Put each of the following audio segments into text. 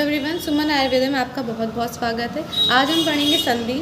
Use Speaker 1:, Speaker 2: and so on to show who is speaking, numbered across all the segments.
Speaker 1: Everyone, सुमन आयुर्वेद में आपका बहुत बहुत स्वागत है। आज हम पढ़ेंगे संधि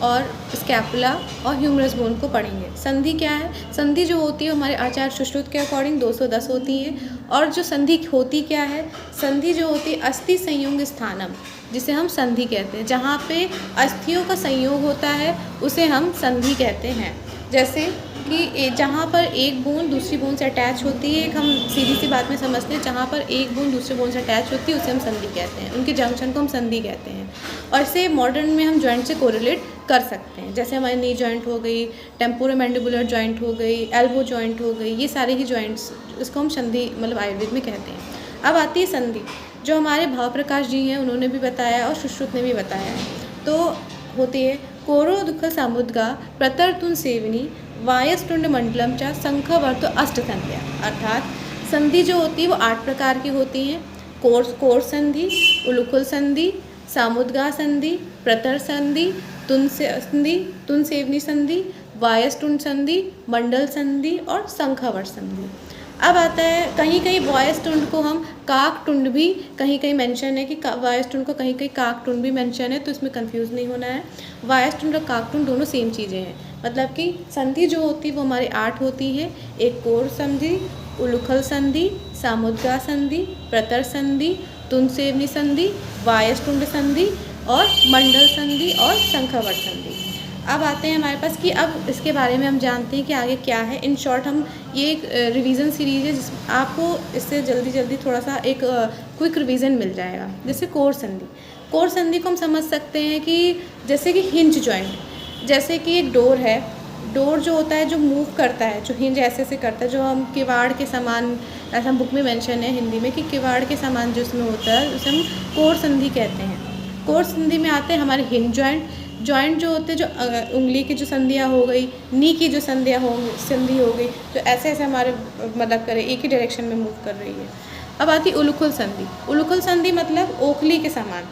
Speaker 1: और स्कैपुला और ह्यूमरस बोन को पढ़ेंगे। संधि क्या है? संधि जो होती है हमारे आचार्य सुश्रुत के अकॉर्डिंग 210 होती है। और जो संधि होती क्या है? संधि जो होती है अस्थि संयोग स्थानम, जिसे हम संधि कहते हैं। जहाँ पे अस्थियों का संयोग होता है उसे हम संधि कहते हैं। जैसे कि जहाँ पर एक बोन दूसरी बोन से अटैच होती है, एक हम सीधी सी बात में समझते हैं, जहाँ पर एक बोन दूसरे बोन से अटैच होती है उसे हम संधि कहते हैं। उनके जंक्शन को हम संधि कहते हैं। और इसे मॉडर्न में हम जॉइंट से कोरिलेट कर सकते हैं। जैसे हमारी नी जॉइंट हो गई, टेम्पोरोमैंडिबुलर जॉइंट हो गई, एल्बो जॉइंट हो गई, ये सारे ही जॉइंट्स, इसको हम संधि मतलब आयुर्वेद में कहते हैं। अब आती है संधि, जो हमारे भाव प्रकाश जी हैं उन्होंने भी बताया और सुश्रुत ने भी बताया है। तो होती है कोरो दुख सामुद्गा प्रतरतुन सेवनी वायस्तुंड मंडलम चा संखवर्त अष्ट संध्या। अर्थात संधि जो होती है वो 8 प्रकार की होती हैं। कोर संधि, उलुकुल संधि, सामुद्गा संधि, प्रतर संधि, तुन संधि, तुन सेवनी संधि, वायस्तुंड संधि, मंडल संधि और संखवर्त संधि। अब आता है कहीं कहीं वायस्तुंड को हम काकटुंड भी कहीं कहीं मेंशन है कि वायस्तुंड को कहीं कहीं काकटुंड भी मेंशन है, तो इसमें कंफ्यूज नहीं होना है। वायस्तुंड और काकटुंड दोनों सेम चीज़ें हैं। मतलब कि संधि जो होती है वो हमारी 8 होती है। एक कोर संधि, उलुखल संधि, सामुद्गा संधि, प्रतर संधि, तुन सेवनी संधि, वायस्तुंड संधि और मंडल संधि और संखवर्त संधि। अब आते हैं हमारे पास कि अब इसके बारे में हम जानते हैं कि आगे क्या है। इन शॉर्ट हम ये एक रिवीजन सीरीज है जिस आपको इससे जल्दी जल्दी थोड़ा सा एक क्विक रिवीजन मिल जाएगा। जैसे कोर संधि, कोर संधि को हम समझ सकते हैं कि जैसे कि हिंज जॉइंट, जैसे कि एक डोर है, डोर जो होता है जो मूव करता है, जो हिंज ऐसे से करता है, जो हम किवाड़ के समान, ऐसा बुक में मेंशन है हिंदी में कि किवाड़ के समान जो उसमें होता है उसे हम कोर संधि कहते हैं। कोर संधि में आते हैं हमारे हिंज जॉइंट, जॉइंट जो होते हैं, जो उंगली की जो संधियाँ हो गई, नी की जो संधि हो गई, जो ऐसे ऐसे हमारे मतलब करे एक ही डायरेक्शन में मूव कर रही है। अब आती उलुकुल संधि। उलुकुल संधि मतलब ओखली के समान,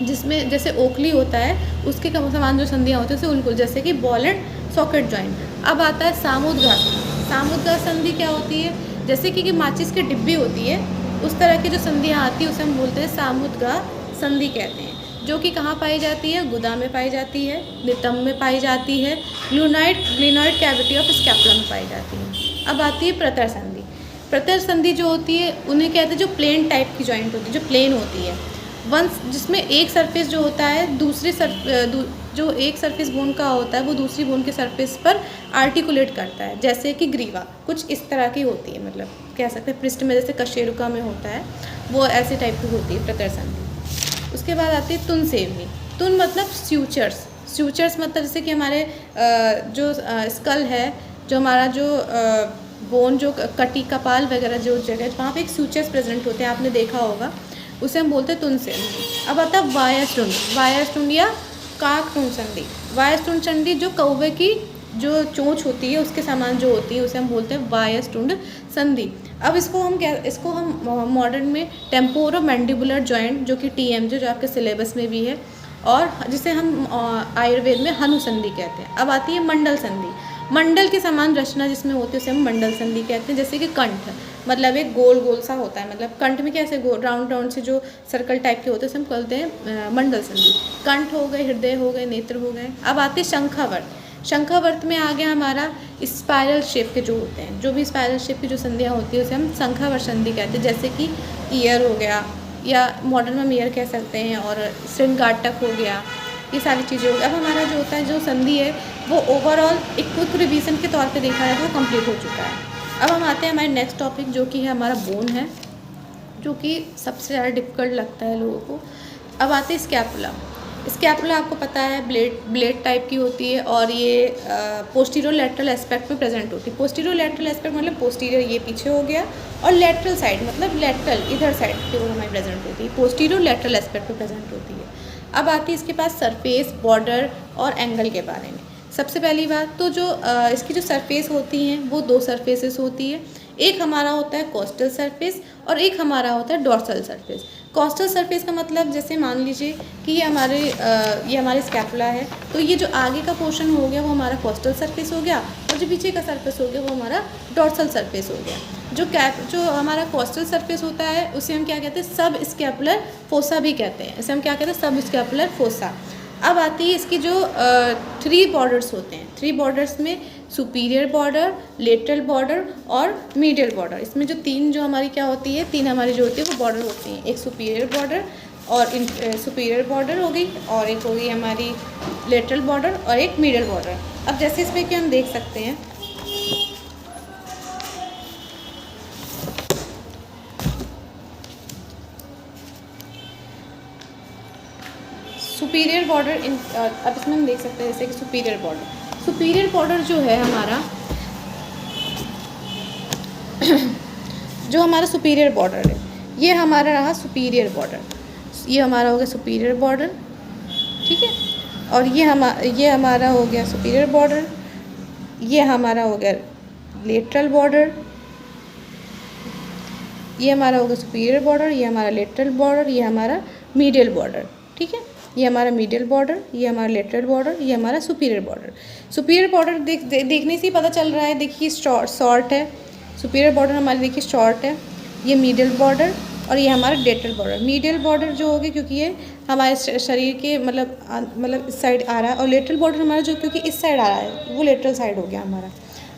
Speaker 1: जिसमें जैसे ओखली होता है उसके समान जो संधियाँ होती है उसे उलुकुल, जैसे कि बॉल एंड सॉकेट जॉइंट। अब आता है सामुद्गा संधि। सामुद्गा संधि क्या होती है? जैसे कि माचिस की डिब्बी होती है उस तरह की जो संधियाँ आती है उसे हम बोलते हैं सामुद्गा संधि कहते हैं। जो कि कहाँ पाई जाती है? गुदा में पाई जाती है, नितंब में पाई जाती है, ग्लिनॉइड कैविटी ऑफ स्कैपुला में पाई जाती है। अब आती है प्रतर संधि। प्रतर संधि जो होती है उन्हें कहते हैं जो प्लेन टाइप की जॉइंट होती है, जो प्लेन होती है, वंस जिसमें एक सरफेस जो होता है जो एक सरफेस बोन का होता है वो दूसरी बोन के सरफेस पर आर्टिकुलेट करता है। जैसे कि ग्रीवा कुछ इस तरह की होती है, मतलब कह सकते हैं पृष्ठ में जैसे कशेरुका में होता है वो ऐसे टाइप की होती है प्रतर संधि। उसके बाद आती है तुन सेवनी। तुन मतलब स्यूचर्स, स्यूचर्स मतलब जैसे कि हमारे जो स्कल है, जो हमारा जो बोन जो कटी कपाल वगैरह जो जगह वहाँ पे एक स्यूचर्स प्रेजेंट होते हैं, आपने देखा होगा, उसे हम बोलते हैं तुन सेवनी। अब आता है वायस्तुंड। वायस्तुंड या काकटुंड संधि। वायस्तुंड संधि जो कौवे की जो चोंच होती है उसके समान जो होती है उसे हम बोलते हैं वायस्तुंड संधि। अब इसको हम मॉडर्न में टेम्पोरोमैंडिबुलर जॉइंट, जो कि TM जो आपके सिलेबस में भी है, और जिसे हम आयुर्वेद में हनु संधि कहते हैं। अब आती है मंडल संधि। मंडल के समान रचना जिसमें होती है उसे हम मंडल संधि कहते हैं। जैसे कि कंठ मतलब एक गोल गोल सा होता है, मतलब कंठ में कैसे राउंड राउंड से जो सर्कल टाइप के होते हैं उसे हम कहते हैं मंडल संधि। कंठ हो गए, हृदय हो गए, नेत्र हो गए। अब आते हैं शंखावर्त। शंखावर्त में आ गया हमारा स्पाइरल शेप के जो होते हैं, जो भी स्पाइरल शेप की जो संधियाँ होती है उसे हम शंखावर्त संधि कहते हैं। जैसे कि ईयर हो गया, या मॉडर्न में हम ईयर कह सकते हैं, और श्रृंगाटक हो गया, ये सारी चीज़ें हो गई। अब हमारा जो होता है जो संधि है वो ओवरऑल एक क्विक रिवीजन के तौर पे देखा जाए तो कंप्लीट हो चुका है। अब हम आते हैं हमारे नेक्स्ट टॉपिक जो कि है हमारा बोन है, जो कि सबसे ज़्यादा डिफिकल्ट लगता है लोगों को। अब आते हैं स्कैपुला। स्कैपुला आपको पता है ब्लेड टाइप की होती है, और ये पोस्टीरियर लैटरल एस्पेक्ट में प्रेजेंट होती है। पोस्टीरियर लैटरल एस्पेक्ट मतलब पोस्टीरियर ये पीछे हो गया, और लैटरल साइड मतलब लैटरल इधर साइड की ओर हमारी प्रेजेंट होती है। पोस्टीरियर लैटरल एस्पेक्ट में प्रेजेंट होती है। अब आती है इसके पास सरफेस, बॉर्डर और एंगल के बारे में। सबसे पहली बात तो जो इसकी जो सरफेस होती हैं वो 2 सरफेसेस होती है। एक हमारा होता है कोस्टल सरफेस और एक हमारा होता है डॉर्सल सरफेस। कोस्टल सरफेस का मतलब जैसे मान लीजिए कि ये हमारे स्कैपुला है, तो ये जो आगे का पोर्शन हो गया वो हमारा कोस्टल सरफेस हो गया, और जो पीछे का सरफेस हो गया वो हमारा डॉर्सल सरफेस हो गया। जो हमारा कोस्टल सरफेस होता है उसे हम क्या कहते हैं, सब स्कैपुलर फोसा भी कहते हैं। इसे हम क्या कहते हैं, सब स्कैपुलर फोसा। अब आती है इसकी जो 3 बॉर्डर्स होते हैं। 3 बॉर्डर्स में सुपीरियर बॉर्डर, लेटरल बॉर्डर और मीडियल बॉर्डर। इसमें जो 3 जो हमारी क्या होती है, 3 हमारी जो होती है वो बॉर्डर होती हैं। एक सुपीरियर बॉर्डर और सुपीरियर बॉर्डर हो गई, और एक हो गई हमारी लेटरल बॉर्डर और एक मीडियल बॉर्डर। अब जैसे इसमें कि हम देख सकते हैं, सुपीरियर बॉर्डर अब इसमें हम देख सकते हैं जैसे कि सुपीरियर बॉर्डर जो है हमारा जो हमारा सुपीरियर बॉर्डर है, ये हमारा रहा सुपीरियर बॉर्डर। ये हमारा हो गया सुपीरियर बॉर्डर, ठीक है। और ये हमारा हो गया सुपीरियर बॉर्डर, ये हमारा हो गया लेटरल बॉर्डर, ये हमारा हो गया सुपीरियर बॉर्डर, ये हमारा लेटरल बॉर्डर, ये हमारा मीडियल बॉर्डर, ठीक है। ये हमारा मीडियल बॉर्डर, ये हमारा लेटरल बॉर्डर, ये हमारा सुपीरियर बॉर्डर। सुपीरियर बॉर्डर देखने से ही पता चल रहा है, देखिए शॉर्ट है। सुपीरियर बॉर्डर हमारी देखिए शॉर्ट है। ये मीडियल बॉर्डर और ये हमारा लेटरल बॉर्डर। मीडियल बॉर्डर जो होगी क्योंकि ये हमारे शरीर के मतलब इस साइड आ रहा है, और लेटरल बॉर्डर हमारा जो क्योंकि इस साइड आ रहा है वो लेटरल साइड हो गया हमारा।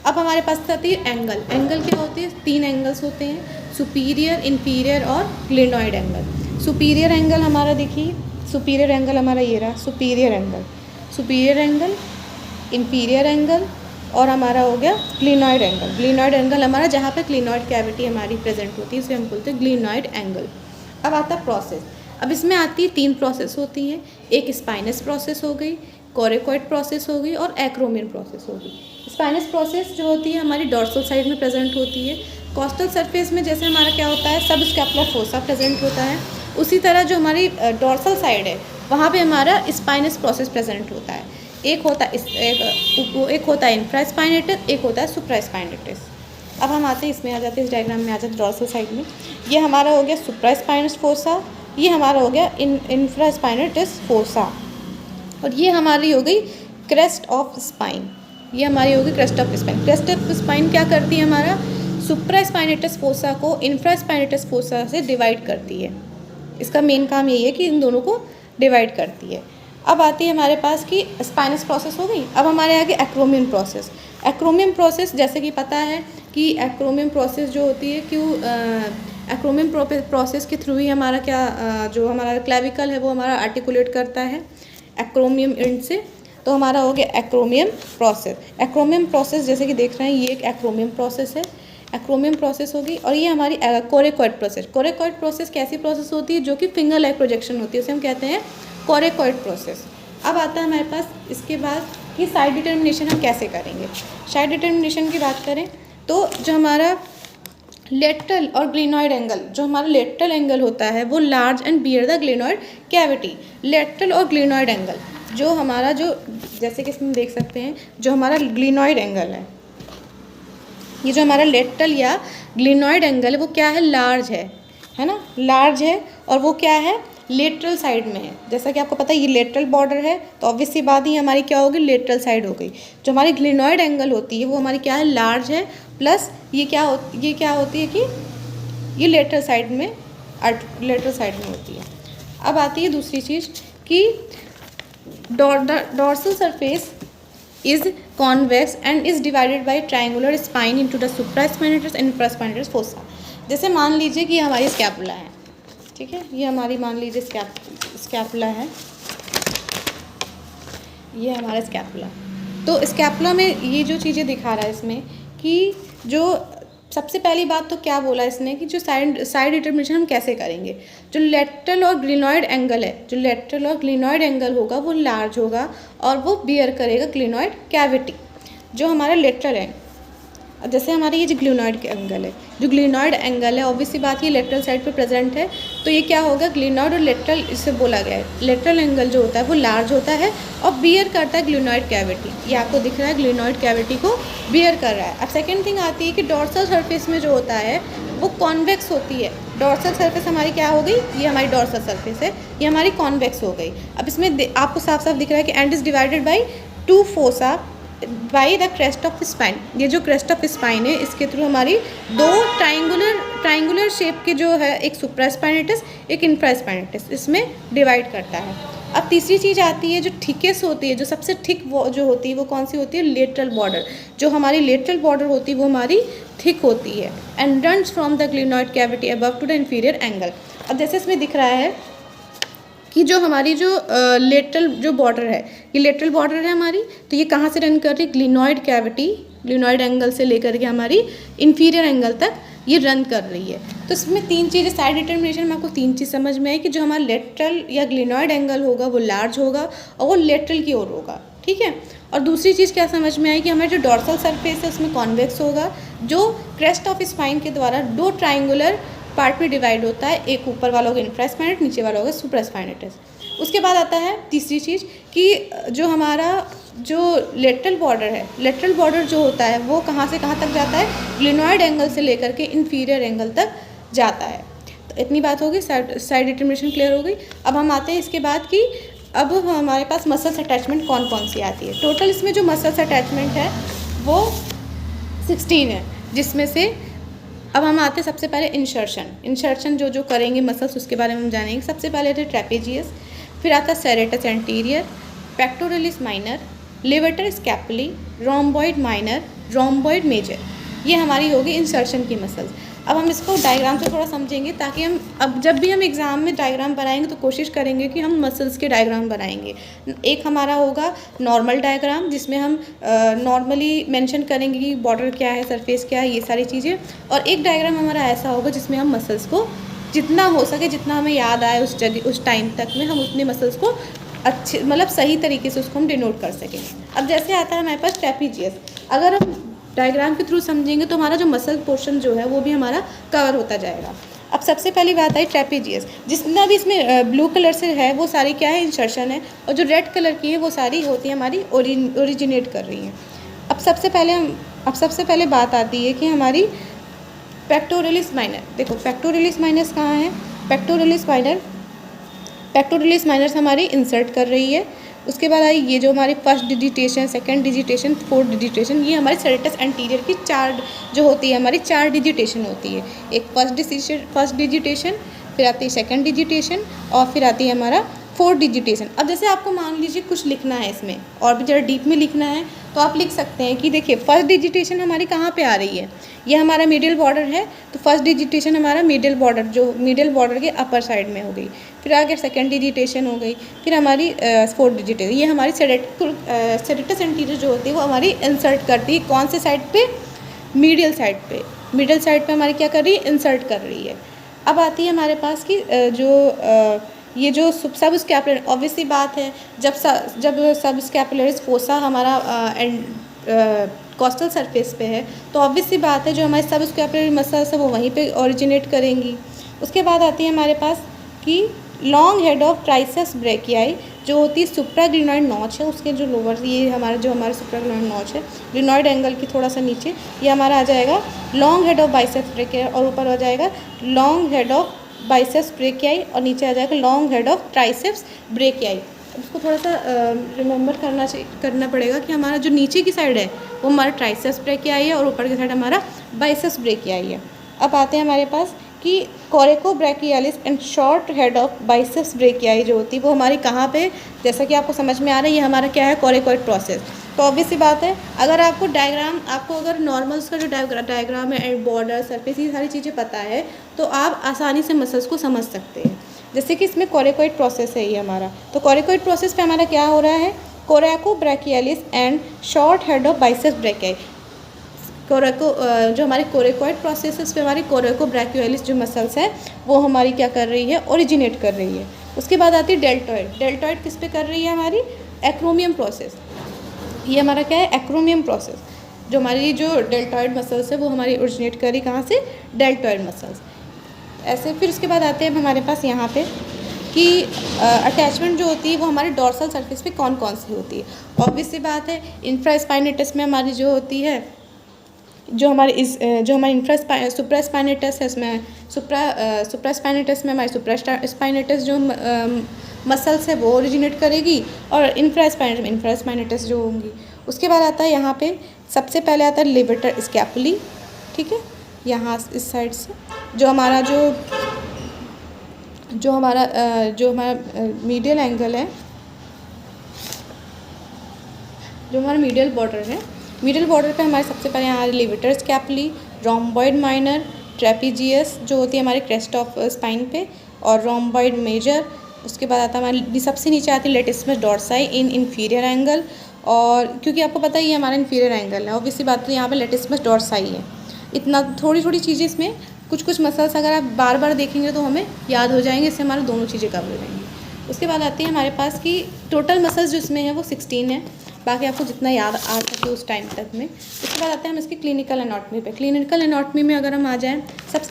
Speaker 1: अब हमारे पास आती है एंगल। एंगल क्या होती है, 3 एंगल्स होते हैं, सुपीरियर, इन्फीरियर और ग्लेनॉइड एंगल। सुपीरियर एंगल हमारा देखिए, सुपीरियर एंगल हमारा ये रहा सुपीरियर एंगल, इन्फीरियर एंगल और हमारा हो गया ग्लेनॉइड एंगल। ग्लेनॉइड एंगल हमारा जहाँ पे ग्लेनॉइड कैविटी हमारी प्रेजेंट होती है उसे हम बोलते हैं ग्लेनॉइड एंगल। अब आता है प्रोसेस। अब इसमें आती है 3 प्रोसेस होती हैं। एक स्पाइनस प्रोसेस हो गई, कोरेकॉइड प्रोसेस हो गई और एक्रोमियन प्रोसेस हो गई। स्पाइनस प्रोसेस जो होती है हमारी डॉर्सल साइड में प्रेजेंट होती है। कोस्टल सरफेस में जैसे हमारा क्या होता है, सब स्कैपुलर फोसा प्रेजेंट होता है, उसी तरह जो हमारी डॉर्सल साइड है वहाँ पे हमारा स्पाइनस प्रोसेस प्रेजेंट होता है। एक होता है इंफ्रास्पाइनेटस, एक होता है सुप्रास्पाइनेटस। अब हम आते हैं इसमें आ जाते हैं, इस डायग्राम में आ जाते हैं डॉर्सल साइड में। ये हमारा हो गया सुप्रास्पाइनस फोसा, ये हमारा हो गया इंफ्रास्पाइनेटस फोसा, और ये हमारी हो गई क्रेस्ट ऑफ स्पाइन। ये हमारी होगी crest of spine. Crest of spine क्या करती है, हमारा सुप्रास्पाइनेटस फोसा को इंफ्रास्पाइनेटस फोसा से डिवाइड करती है। इसका मेन काम यही है कि इन दोनों को डिवाइड करती है। अब आती है हमारे पास कि स्पाइनस प्रोसेस हो गई। अब हमारे आगे एक्रोमियन प्रोसेस। एक्रोमियन प्रोसेस जैसे कि पता है कि एक्रोमियन प्रोसेस जो होती है एक्रोमियन प्रोसेस के थ्रू ही हमारा जो हमारा क्लेविकल है वो हमारा आर्टिकुलेट करता है एक्रोमियम एंड से। तो हमारा हो गया एक्रोमियम प्रोसेस। एक्रोमियम प्रोसेस जैसे कि देख रहे हैं ये एक एक्रोमियम प्रोसेस है, एक्रोमियम प्रोसेस होगी। और ये हमारी कोरेकॉइड प्रोसेस। कोरेकॉइड प्रोसेस कैसी प्रोसेस होती है, जो कि फिंगर लाइक प्रोजेक्शन होती है, उसे हम कहते हैं कोरेकॉइड प्रोसेस। अब आता है हमारे पास इसके बाद कि साइड डिटर्मिनेशन हम कैसे करेंगे। साइड डिटर्मिनेशन की बात करें तो जो हमारा लेटरल और ग्लेनॉइड एंगल, जो हमारा लेटरल एंगल होता है वो large and bear the glenoid cavity. Lateral और ग्लेनॉइड एंगल जो हमारा जैसे कि इसमें देख सकते हैं जो हमारा ग्लेनॉइड एंगल है, ये जो हमारा लेटरल या ग्लेनॉइड एंगल है वो क्या है, लार्ज है ना, लार्ज है। और वो क्या है, लेटरल साइड में है। जैसा कि आपको पता है ये लेटरल बॉर्डर है, तो ऑब्वियस सी बात ही हमारी क्या होगी, लेटरल साइड हो गई। जो हमारी ग्लेनॉइड एंगल होती है वो हमारी क्या है, लार्ज है, प्लस ये क्या होती है कि ये लेटरल साइड में होती है। अब आती है दूसरी चीज़ कि dorsal surface is convex and is divided by triangular spine into the supraspinatus and infraspinatus fossa। जैसे मान लीजिए कि हमारी स्कैपुला है, ठीक है, ये हमारी मान लीजिए स्कैपुला है, ये हमारा स्कैपुला। तो स्कैपुला में ये जो चीज़ें दिखा रहा है इसमें कि जो सबसे पहली बात तो क्या बोला इसने कि जो साइड डिटर्मिनेशन हम कैसे करेंगे। जो लेटरल और ग्लेनॉइड एंगल है, जो लेटरल और ग्लेनॉइड एंगल होगा वो लार्ज होगा और वो बियर करेगा ग्लेनॉइड कैविटी। जो हमारा लेटरल है, जैसे हमारे ये जो ग्लेनॉइड एंगल है, जो ग्लेनॉइड एंगल है ऑब्वियसली बात ये लेटरल साइड पे प्रेजेंट है, तो ये क्या होगा, ग्लेनॉइड और लेटरल इससे बोला गया है। लेटरल एंगल जो होता है वो लार्ज होता है और बियर करता है ग्लेनॉइड कैविटी। ये आपको दिख रहा है ग्लेनॉइड कैविटी को बियर कर रहा है। अब सेकेंड थिंग आती है कि डॉर्सल सरफेस में जो होता है वो कॉन्वेक्स होती है। डॉर्सल सरफेस हमारी क्या हो गई, ये हमारी डॉर्सल सरफेस है, ये हमारी कॉन्वेक्स हो गई। अब इसमें आपको साफ साफ दिख रहा है कि and is divided by 2 fossa, by the crest of spine. ये जो क्रेस्ट ऑफ स्पाइन है इसके थ्रू हमारी दो ट्राइंगुलर शेप के जो है, एक सुप्रास्पाइनेटस एक इंफ्रास्पाइनेटस, इसमें डिवाइड करता है। अब तीसरी चीज़ आती है जो थिकेस्ट होती है, जो सबसे थिक वो जो होती है वो कौन सी होती है? Lateral border. जो हमारी लेटरल बॉर्डर होती है वो हमारी थिक होती है and runs from the glenoid cavity above to the inferior angle. अब जैसे इसमें दिख रहा है कि जो हमारी जो लेटरल जो बॉर्डर है, ये लेटरल बॉर्डर है हमारी, तो ये कहाँ से रन कर रही है? ग्लिनॉइड कैविटी, ग्लिनॉइड एंगल से लेकर के हमारी इंफीरियर एंगल तक ये रन कर रही है। तो इसमें तीन चीज़ें, साइड डिटर्मिनेशन में आपको तीन चीज़ समझ में आई कि जो हमारा लेटरल या ग्लिनॉइड एंगल होगा वो लार्ज होगा और वो लेटरल की ओर होगा, ठीक है। और दूसरी चीज़ क्या समझ में आई कि हमारा जो डॉर्सल सरफेस है उसमें कॉन्वेक्स होगा, जो क्रेस्ट ऑफ स्पाइन के द्वारा दो ट्राइंगुलर पार्ट में डिवाइड होता है, एक ऊपर वाला होगा इंफ्रास्पाइनेट, नीचे वाला होगा सुप्रास्पाइनेटस। उसके बाद आता है तीसरी चीज़ कि जो हमारा जो लेटरल बॉर्डर है, लेटरल बॉर्डर जो होता है वो कहाँ से कहाँ तक जाता है? ग्लिनॉइड एंगल से लेकर के इंफीरियर एंगल तक जाता है। तो इतनी बात हो गई, साइड डिटर्मिनेशन क्लियर हो गई। अब हम आते हैं इसके बाद कि अब हमारे पास मसल्स अटैचमेंट कौन कौन सी आती है। टोटल इसमें जो मसल्स अटैचमेंट है वो 16 है, जिसमें से अब हम आते हैं सबसे पहले इंसर्शन जो करेंगे मसल्स उसके बारे में हम जानेंगे। सबसे पहले थे ट्रेपेजियस, फिर आता है serratus anterior, pectoralis minor, levator scapulae, rhomboid minor, rhomboid major. ये हमारी होगी इंसर्शन की मसल्स। अब हम इसको डायग्राम से थोड़ा समझेंगे ताकि हम अब जब भी हम एग्ज़ाम में डायग्राम बनाएंगे तो कोशिश करेंगे कि हम मसल्स के डायग्राम बनाएंगे। एक हमारा होगा नॉर्मल डायग्राम, जिसमें हम नॉर्मली मेंशन करेंगे कि बॉर्डर क्या है, सरफेस क्या है, ये सारी चीज़ें। और एक डायग्राम हमारा ऐसा होगा जिसमें हम मसल्स को जितना हो सके, जितना हमें याद आए उस जगह उस टाइम तक में, हम उतने मसल्स को अच्छे मतलब सही तरीके से उसको हम डिनोट कर सकें। अब जैसे आता है हमारे पास ट्रेपेजियस, अगर हम डायग्राम के थ्रू समझेंगे तो हमारा जो मसल पोर्शन जो है वो भी हमारा कवर होता जाएगा। अब सबसे पहली बात आई ट्रेपेजियस, जितना भी इसमें ब्लू कलर से है वो सारी क्या है? इंसर्शन है, और जो रेड कलर की है वो सारी होती है हमारी ओरिजिनेट कर रही हैं। अब सबसे पहले बात आती है कि हमारी पेक्टोरलिस माइनर। देखो पेक्टोरलिस माइनस कहाँ है? पेक्टोरलिस माइनस हमारी इंसर्ट कर रही है। उसके बाद आई ये जो हमारी first digitation, second digitation, fourth digitation, ये हमारी सेरेटस एंटीरियर की चार जो होती है हमारी 4 डिजिटेशन होती है। एक फर्स्ट डिजिटेशन, फिर आती है सेकंड डिजिटेशन और फिर आती है हमारा फोर्थ डिजिटेशन। अब जैसे आपको मान लीजिए कुछ लिखना है इसमें और भी ज़रा डीप में लिखना है तो आप लिख सकते हैं कि देखिए फर्स्ट डिजिटेशन हमारी कहाँ पे आ रही है? ये हमारा मिडिल बॉर्डर है, तो फर्स्ट डिजिटेशन हमारा मिडिल बॉर्डर के अपर साइड में हो गई। फिर आगे सेकंड डिजिटेशन हो गई, फिर हमारी फोर्थ डिजिटेशन। ये हमारी सेरेटस एंटीरियर जो होती है वो हमारी इंसर्ट करती है कौन से साइड पे? मिडिल साइड पे हमारी क्या कर रही है? इंसर्ट कर रही है। अब आती है हमारे पास कि ये जो सब स्कैपुलर, ऑब्वियसली बात है जब सब स्कैपुलरिस फोसा हमारा कोस्टल सरफेस पे है तो ऑब्वियसली बात है जो हमारे सब स्कैपुलर मसल्स है वो वहीं पे ओरिजिनेट करेंगी। उसके बाद आती है हमारे पास कि long head of triceps brachii जो होती है सुप्राग्लिनॉइड नॉच है, उसके जो लोअर ये हमारा सुप्राग्लिनॉइड नॉच है, ग्लिनॉइड एंगल की थोड़ा सा नीचे, ये हमारा आ जाएगा long head of biceps brachii, और ऊपर आ जाएगा long head of biceps brachii, और नीचे आ जाएगा long head of triceps brachii. उसको थोड़ा सा रिमेंबर करना पड़ेगा कि हमारा जो नीचे की साइड है वो हमारा ट्राइसेप्स ब्रेकियाई है और ऊपर की साइड हमारा बाइसेप्स ब्रेकियाई है। अब आते हैं हमारे पास कि coracobrachialis and short head of biceps brachii जो होती है वो हमारी कहाँ पे? जैसा कि आपको समझ में आ रहा है ये हमारा क्या है? Coracoid process. तो ऑब्वियस सी बात है अगर आपको अगर नॉर्मल उसका जो डायग्राम है एंड बॉर्डर सरफेस ये सारी चीज़ें पता है तो आप आसानी से मसल्स को समझ सकते हैं। जैसे कि इसमें कोरेकोइड प्रोसेस है ये हमारा, तो कोरेकोइड प्रोसेस पे हमारा क्या हो रहा है? Coracobrachialis and short head of biceps brachii. जो हमारी कोरेकोइड प्रोसेस पे हमारी कोरेकोब्रैकियालिस जो मसल्स है वो हमारी क्या कर रही है? ओरिजिनेट कर रही है। उसके बाद आती है डेल्टॉइड किस पे कर रही है? हमारी एक्रोमियम प्रोसेस। ये हमारा क्या है? एक्रोमियम प्रोसेस। जो हमारी जो डेल्टॉइड मसल्स है वो हमारी ओरिजिनेट करी कहाँ से? Deltoid muscles. ऐसे फिर उसके बाद आते हैं हमारे पास यहाँ पे कि अटैचमेंट जो होती है वो हमारे डॉर्सल सरफेस पे कौन कौन सी होती है। ऑब्वियसली बात है इंफ्रास्पाइनेटस में हमारी जो होती है जो हमारी सुप्रास्पाइनेटस है इसमें सुप्रास्पाइनेटस में हमारी सुप्रास्पाइनेटस जो मसल्स है वो ओरिजिनेट करेगी और इंफ्रास्पाइनेटस जो होंगी। उसके बाद आता है यहाँ पे सबसे पहले आता है लेवेटर स्कैपुली, ठीक है, यहाँ इस साइड से जो हमारा मीडियल एंगल है, जो हमारा मीडियल बॉर्डर है, मीडियल बॉर्डर पे हमारे सबसे पहले यहाँ levator scapulae, rhomboid minor, trapezius जो होती है हमारे क्रेस्ट ऑफ स्पाइन पे, और रोम्बॉइड मेजर। उसके बाद आता है हमारी सबसे नीचे आती है लेटिस्मस डॉर्साई इन इंफीरियर एंगल, और क्योंकि आपको पता है ये हमारा इंफीरियर एंगल है, ऑब्वियसली बात तो यहाँ पे लेटिस्मस डॉर्साई है। इतना थोड़ी थोड़ी चीज़ें इसमें कुछ मसल्स अगर आप बार बार देखेंगे तो हमें याद हो जाएंगे, इससे हमारे दोनों चीज़ें कवर हो जाएंगी। उसके बाद आती है हमारे पास कि टोटल मसल्स जो इसमें है वो 16 है, बाकी आपको जितना याद आ सके उस टाइम तक में। उसके बाद आते हैं हम इसकी क्लिनिकल एनाटॉमी पे। क्लिनिकल एनाटॉमी में अगर हम आ जाएँ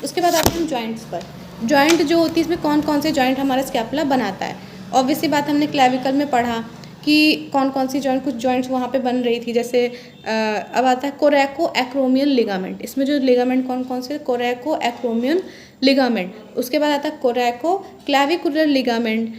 Speaker 1: उसके बाद आते हैं हम जॉइंट्स पर। जॉइंट जो होती है इसमें कौन कौन से जॉइंट हमारा स्कैपुला बनाता है। ऑब्वियसली बात हमने क्लेविकल में पढ़ा कि कौन कौन सी जॉइंट, कुछ जॉइंट्स वहाँ पे बन रही थी, जैसे अब आता है कोरेको एक्रोमियल लिगामेंट। इसमें जो लिगामेंट कौन कौन से, कोरेको एक्रोमियल लिगामेंट। उसके बाद आता है कोरेको क्लेविकुलर लिगामेंट,